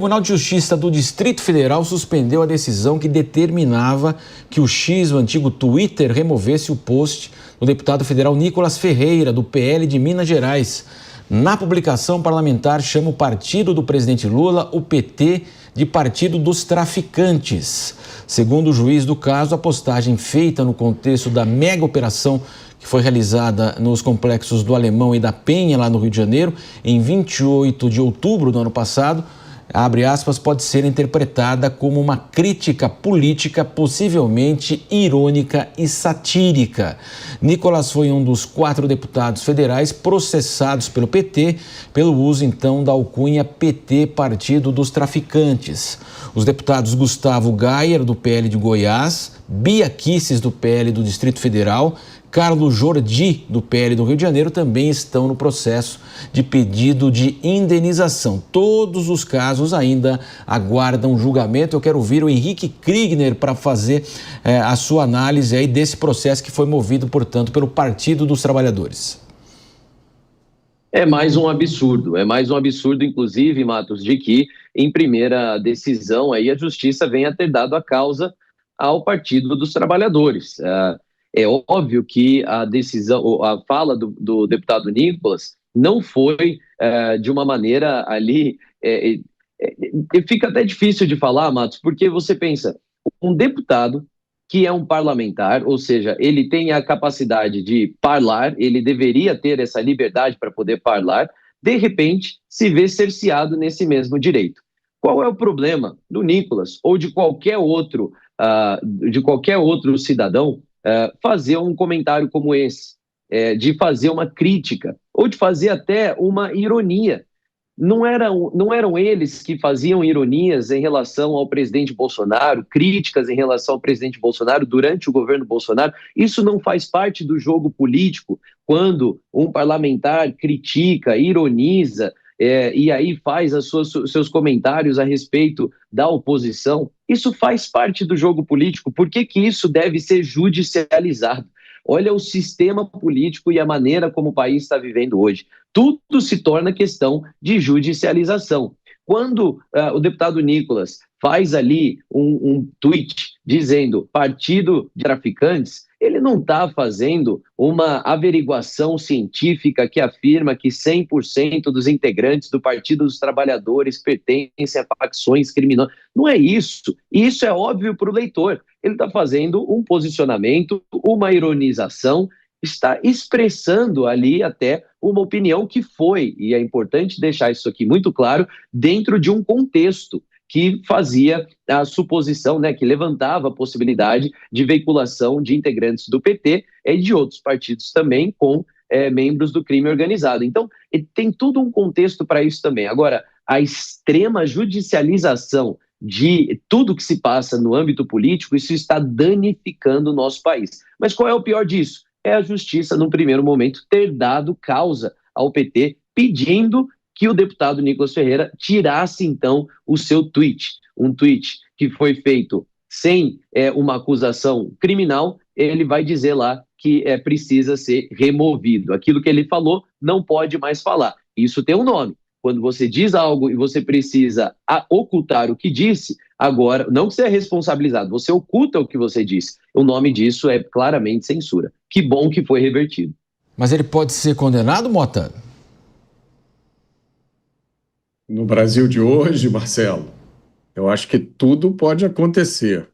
O Tribunal de Justiça do Distrito Federal suspendeu a decisão que determinava que o X, o antigo Twitter, removesse o post do deputado federal Nicolas Ferreira, do PL de Minas Gerais. Na publicação, parlamentar chama o partido do presidente Lula, o PT, de Partido dos Traficantes. Segundo o juiz do caso, a postagem feita no contexto da mega operação que foi realizada nos complexos do Alemão e da Penha, lá no Rio de Janeiro, em 28 de outubro do ano passado, abre aspas, pode ser interpretada como uma crítica política, possivelmente irônica e satírica. Nicolas foi um dos 4 deputados federais processados pelo PT pelo uso, então, da alcunha PT, Partido dos Traficantes. Os deputados Gustavo Gayer, do PL de Goiás, Bia Kicis, do PL do Distrito Federal, Carlos Jordi, do PL do Rio de Janeiro, também estão no processo de pedido de indenização. Todos os casos ainda aguardam julgamento. Eu quero ouvir o Henrique Kriegner para fazer a sua análise aí desse processo que foi movido, portanto, pelo Partido dos Trabalhadores. É mais um absurdo, inclusive, Matos, de que em primeira decisão aí a Justiça venha ter dado a causa ao Partido dos Trabalhadores. É óbvio que a decisão, a fala do deputado Nicolas não foi de uma maneira ali. Fica até difícil de falar, Matos, porque você pensa, um deputado que é um parlamentar, ou seja, ele tem a capacidade de falar, ele deveria ter essa liberdade para poder falar, de repente se vê cerceado nesse mesmo direito. Qual é o problema do Nicolas ou de qualquer outro cidadão fazer um comentário como esse, de fazer uma crítica, ou de fazer até uma ironia? Não eram eles que faziam ironias em relação ao presidente Bolsonaro, críticas em relação ao presidente Bolsonaro durante o governo Bolsonaro? Isso não faz parte do jogo político, quando um parlamentar critica, ironiza, e aí faz seus comentários a respeito da oposição? Isso faz parte do jogo político. Por que isso deve ser judicializado? Olha o sistema político e a maneira como o país está vivendo hoje. Tudo se torna questão de judicialização. Quando o deputado Nicolas faz ali um tweet dizendo Partido de Traficantes, ele não está fazendo uma averiguação científica que afirma que 100% dos integrantes do Partido dos Trabalhadores pertencem a facções criminosas. Não é isso. E isso é óbvio para o leitor. Ele está fazendo um posicionamento, uma ironização, está expressando ali até uma opinião que foi, e é importante deixar isso aqui muito claro, dentro de um contexto que fazia a suposição, né, que levantava a possibilidade de veiculação de integrantes do PT e de outros partidos também com membros do crime organizado. Então, tem todo um contexto para isso também. Agora, a extrema judicialização de tudo que se passa no âmbito político, isso está danificando o nosso país. Mas qual é o pior disso? É a Justiça, num primeiro momento, ter dado causa ao PT, pedindo que o deputado Nicolas Ferreira tirasse, então, o seu tweet. Um tweet que foi feito sem uma acusação criminal, ele vai dizer lá que precisa ser removido. Aquilo que ele falou não pode mais falar. Isso tem um nome. Quando você diz algo e você precisa ocultar o que disse, agora, não que você é responsabilizado, você oculta o que você disse. O nome disso é claramente censura. Que bom que foi revertido. Mas ele pode ser condenado, Mota? No Brasil de hoje, Marcelo, eu acho que tudo pode acontecer.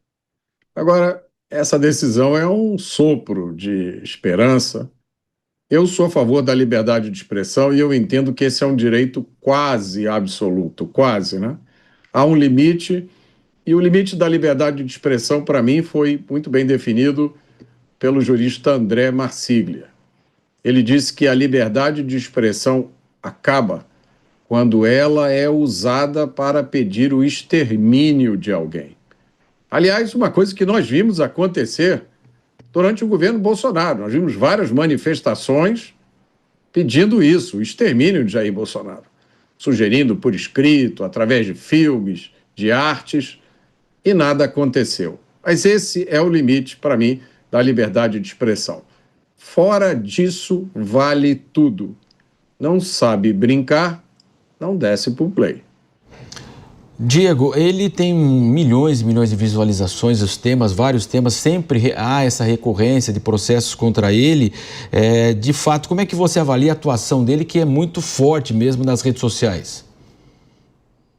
Agora, essa decisão é um sopro de esperança. Eu sou a favor da liberdade de expressão e eu entendo que esse é um direito quase absoluto, quase, né? Há um limite, e o limite da liberdade de expressão, para mim, foi muito bem definido pelo jurista André Marsiglia. Ele disse que a liberdade de expressão acaba quando ela é usada para pedir o extermínio de alguém. Aliás, uma coisa que nós vimos acontecer durante o governo Bolsonaro. Nós vimos várias manifestações pedindo isso, o extermínio de Jair Bolsonaro, sugerindo por escrito, através de filmes, de artes, e nada aconteceu. Mas esse é o limite, para mim, da liberdade de expressão. Fora disso, vale tudo. Não sabe brincar, não desce pro play. Diego, ele tem milhões e milhões de visualizações, os temas, vários temas, sempre há essa recorrência de processos contra ele. De fato, como é que você avalia a atuação dele, que é muito forte mesmo nas redes sociais?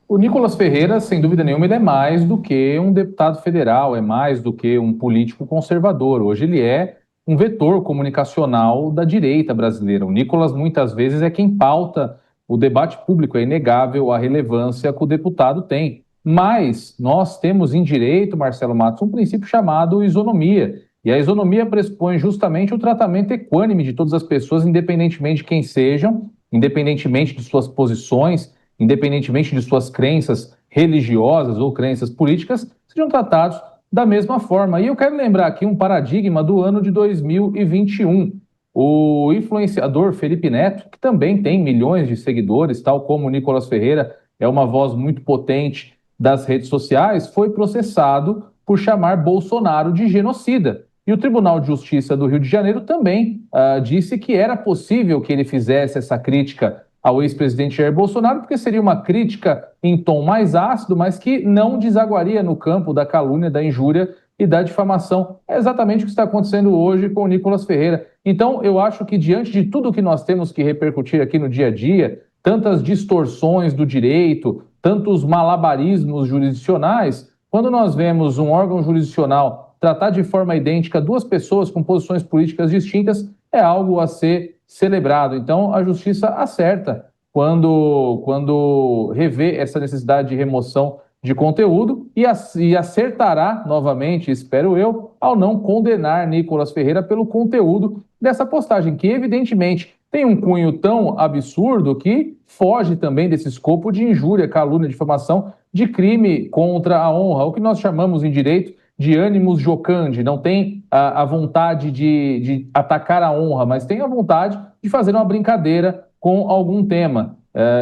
O Nicolas Ferreira, sem dúvida nenhuma, ele é mais do que um deputado federal, é mais do que um político conservador. Hoje ele é um vetor comunicacional da direita brasileira. O Nicolas, muitas vezes, é quem pauta o debate público. É inegável a relevância que o deputado tem. Mas nós temos em direito, Marcelo Matos, um princípio chamado isonomia. E a isonomia pressupõe justamente o tratamento equânime de todas as pessoas, independentemente de quem sejam, independentemente de suas posições, independentemente de suas crenças religiosas ou crenças políticas, sejam tratados da mesma forma. E eu quero lembrar aqui um paradigma do ano de 2021. O influenciador Felipe Neto, que também tem milhões de seguidores, tal como o Nicolas Ferreira, é uma voz muito potente das redes sociais, foi processado por chamar Bolsonaro de genocida. E o Tribunal de Justiça do Rio de Janeiro também disse que era possível que ele fizesse essa crítica ao ex-presidente Jair Bolsonaro, porque seria uma crítica em tom mais ácido, mas que não desaguaria no campo da calúnia, da injúria e da difamação. É exatamente o que está acontecendo hoje com o Nicolas Ferreira. Então, eu acho que diante de tudo que nós temos que repercutir aqui no dia a dia, tantas distorções do direito, tantos malabarismos jurisdicionais, quando nós vemos um órgão jurisdicional tratar de forma idêntica duas pessoas com posições políticas distintas, é algo a ser celebrado. Então, a justiça acerta quando revê essa necessidade de remoção de conteúdo e acertará novamente, espero eu, ao não condenar Nicolas Ferreira pelo conteúdo dessa postagem, que evidentemente tem um cunho tão absurdo que foge também desse escopo de injúria, calúnia, difamação, de crime contra a honra, o que nós chamamos em direito de animus jocandi. Não tem a vontade de atacar a honra, mas tem a vontade de fazer uma brincadeira com algum tema.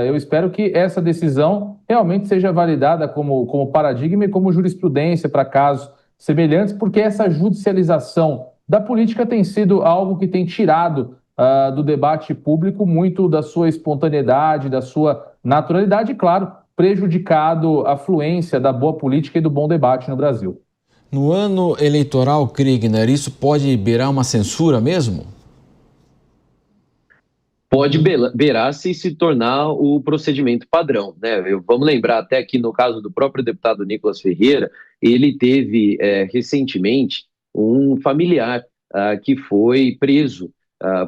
Eu espero que essa decisão realmente seja validada como paradigma e como jurisprudência para casos semelhantes, porque essa judicialização da política tem sido algo que tem tirado do debate público muito da sua espontaneidade, da sua naturalidade e, claro, prejudicado a fluência da boa política e do bom debate no Brasil. No ano eleitoral, Kriegner, isso pode beirar uma censura mesmo? Pode beirar se tornar o procedimento padrão, né? Vamos lembrar até que no caso do próprio deputado Nicolas Ferreira, ele teve recentemente um familiar que foi preso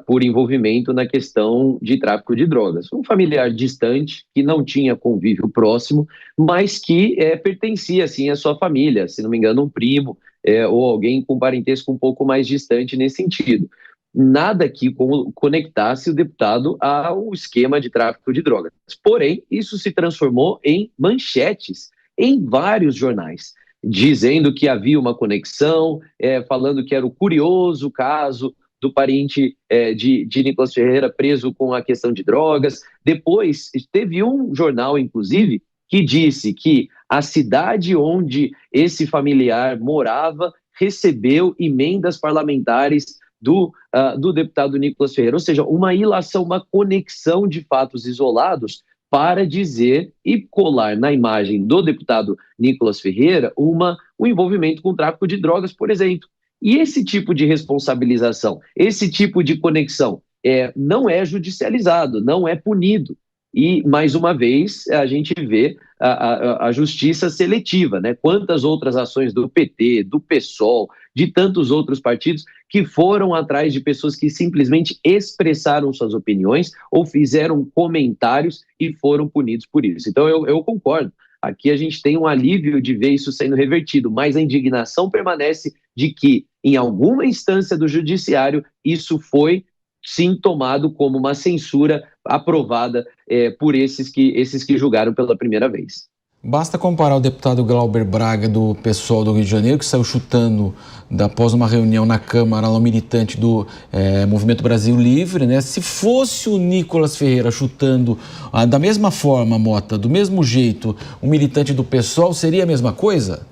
por envolvimento na questão de tráfico de drogas. Um familiar distante, que não tinha convívio próximo, mas que pertencia, assim, à sua família, se não me engano, um primo ou alguém com parentesco um pouco mais distante nesse sentido. Nada que conectasse o deputado ao esquema de tráfico de drogas. Porém, isso se transformou em manchetes em vários jornais, dizendo que havia uma conexão, falando que era o curioso caso do parente de Nicolas Ferreira preso com a questão de drogas. Depois, teve um jornal, inclusive, que disse que a cidade onde esse familiar morava recebeu emendas parlamentares do deputado Nicolas Ferreira, ou seja, uma ilação, uma conexão de fatos isolados para dizer e colar na imagem do deputado Nicolas Ferreira um envolvimento com tráfico de drogas, por exemplo. E esse tipo de responsabilização, esse tipo de conexão não é judicializado, não é punido. E, mais uma vez, a gente vê a justiça seletiva, né? Quantas outras ações do PT, do PSOL, de tantos outros partidos que foram atrás de pessoas que simplesmente expressaram suas opiniões ou fizeram comentários e foram punidos por isso. Então, eu concordo. Aqui a gente tem um alívio de ver isso sendo revertido, mas a indignação permanece de que, em alguma instância do judiciário, isso foi, sim, tomado como uma censura aprovada por esses que julgaram pela primeira vez. Basta comparar o deputado Glauber Braga, do PSOL do Rio de Janeiro, que saiu chutando após uma reunião na Câmara, lá, um militante do Movimento Brasil Livre, né? Se fosse o Nicolas Ferreira chutando da mesma forma, Mota, do mesmo jeito, um militante do PSOL, seria a mesma coisa?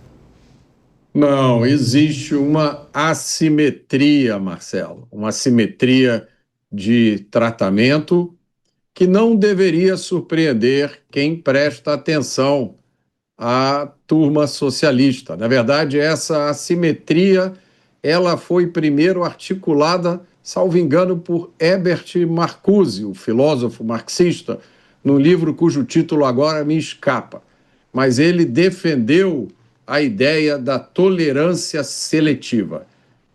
Não, existe uma assimetria, Marcelo, uma assimetria de tratamento que não deveria surpreender quem presta atenção à turma socialista. Na verdade, essa assimetria ela foi primeiro articulada, salvo engano, por Herbert Marcuse, o filósofo marxista, num livro cujo título agora me escapa. Mas ele defendeu a ideia da tolerância seletiva.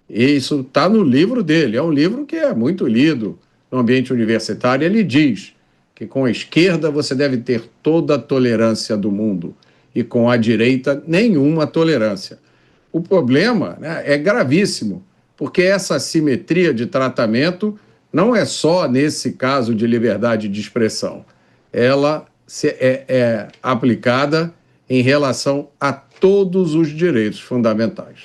E isso está no livro dele, é um livro que é muito lido no ambiente universitário. Ele diz que com a esquerda você deve ter toda a tolerância do mundo e com a direita nenhuma tolerância. O problema, né, é gravíssimo, porque essa assimetria de tratamento não é só nesse caso de liberdade de expressão. Ela é aplicada em relação a todos os direitos fundamentais.